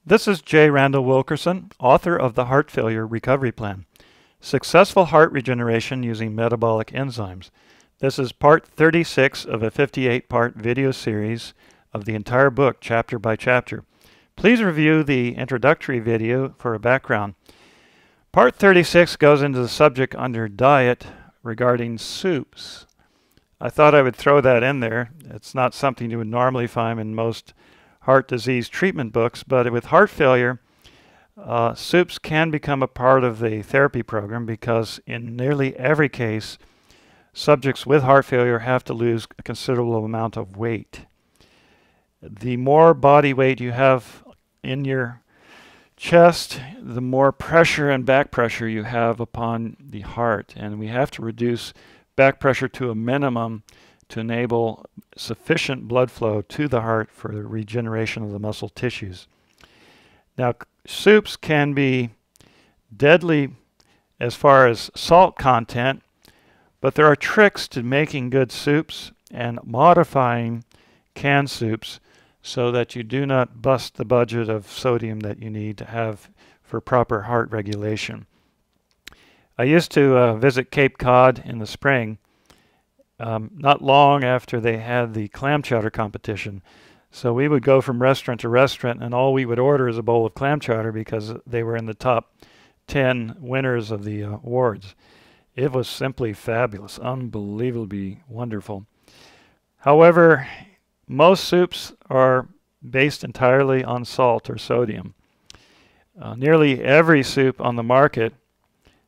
This is J. Randall Wilkerson, author of the Heart Failure Recovery Plan, Successful Heart Regeneration Using Metabolic Enzymes. This is part 36 of a 58-part video series of the entire book, chapter by chapter. Please review the introductory video for a background. Part 36 goes into the subject under diet regarding soups. I thought I would throw that in there. It's not something you would normally find in most heart disease treatment books, but with heart failure, soups can become a part of the therapy program because in nearly every case, subjects with heart failure have to lose a considerable amount of weight. The more body weight you have in your chest, the more pressure and back pressure you have upon the heart, and we have to reduce back pressure to a minimum to enable sufficient blood flow to the heart for the regeneration of the muscle tissues. Now, soups can be deadly as far as salt content, but there are tricks to making good soups and modifying canned soups so that you do not bust the budget of sodium that you need to have for proper heart regulation. I used to visit Cape Cod in the spring, not long after they had the clam chowder competition. So we would go from restaurant to restaurant, and all we would order is a bowl of clam chowder because they were in the top 10 winners of the awards. It was simply fabulous, unbelievably wonderful. However, most soups are based entirely on salt or sodium. Nearly every soup on the market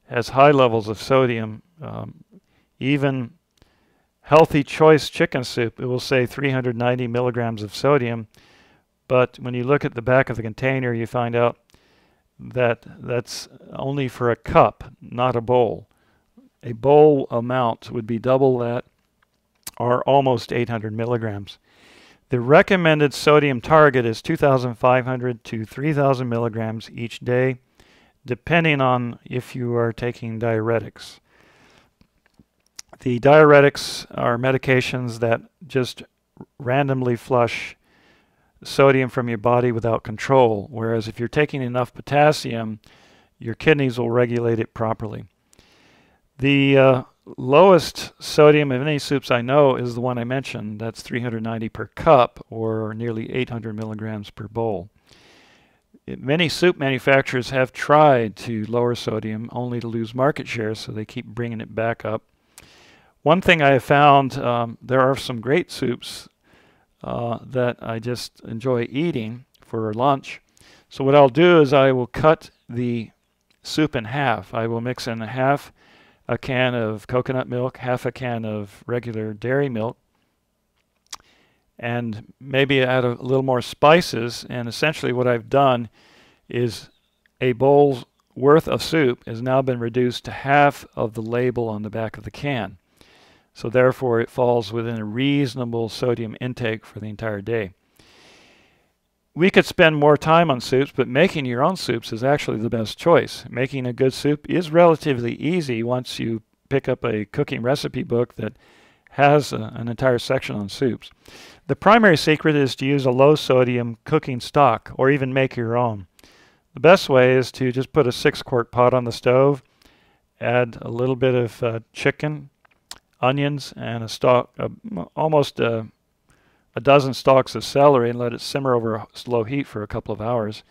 has high levels of sodium. Even Healthy Choice chicken soup, it will say 390 milligrams of sodium, but when you look at the back of the container, you find out that that's only for a cup, not a bowl. A bowl amount would be double that, or almost 800 milligrams. The recommended sodium target is 2,500 to 3,000 milligrams each day, depending on if you are taking diuretics. The diuretics are medications that just randomly flush sodium from your body without control, whereas if you're taking enough potassium, your kidneys will regulate it properly. The lowest sodium of any soups I know is the one I mentioned. That's 390 per cup, or nearly 800 milligrams per bowl. Many soup manufacturers have tried to lower sodium only to lose market share, so they keep bringing it back up. One thing I have found, there are some great soups that I just enjoy eating for lunch. So what I'll do is I will cut the soup in half. I will mix in half a can of coconut milk, half a can of regular dairy milk, and maybe add a little more spices. And essentially what I've done is a bowl's worth of soup has now been reduced to half of the label on the back of the can. So therefore it falls within a reasonable sodium intake for the entire day. We could spend more time on soups, but making your own soups is actually the best choice. Making a good soup is relatively easy once you pick up a cooking recipe book that has an entire section on soups. The primary secret is to use a low sodium cooking stock, or even make your own. The best way is to just put a 6-quart pot on the stove, add a little bit of chicken, onions, and almost a dozen stalks of celery, and let it simmer over slow heat for a couple of hours.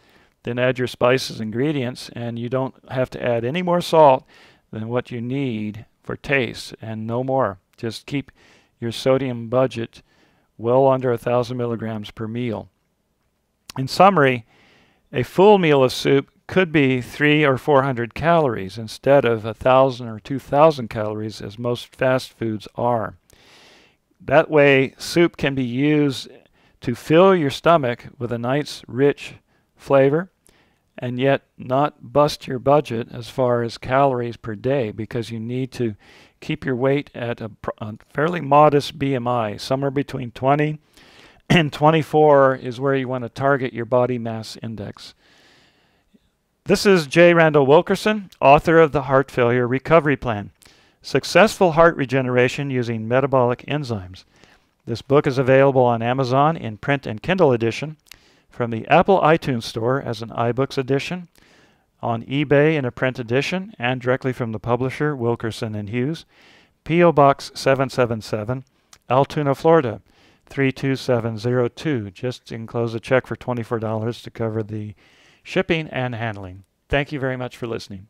Then add your spices and ingredients, and you don't have to add any more salt than what you need for taste, and no more. Just keep your sodium budget well under 1,000 milligrams per meal. In summary, a full meal of soup could be 300 or 400 calories instead of 1,000 or 2,000 calories as most fast foods are. That way, soup can be used to fill your stomach with a nice, rich flavor and yet not bust your budget as far as calories per day, because you need to keep your weight at a fairly modest BMI. Somewhere between 20 and 24 is where you want to target your body mass index. This is J. Randall Wilkerson, author of the Heart Failure Recovery Plan, Successful Heart Regeneration Using Metabolic Enzymes. This book is available on Amazon in print and Kindle edition. from the Apple iTunes Store as an iBooks edition, on eBay in a print edition, and directly from the publisher, Wilkerson and Hughes. P.O. Box 777, Altoona, Florida 32702. Just enclose a check for $24 to cover the shipping and handling. Thank you very much for listening.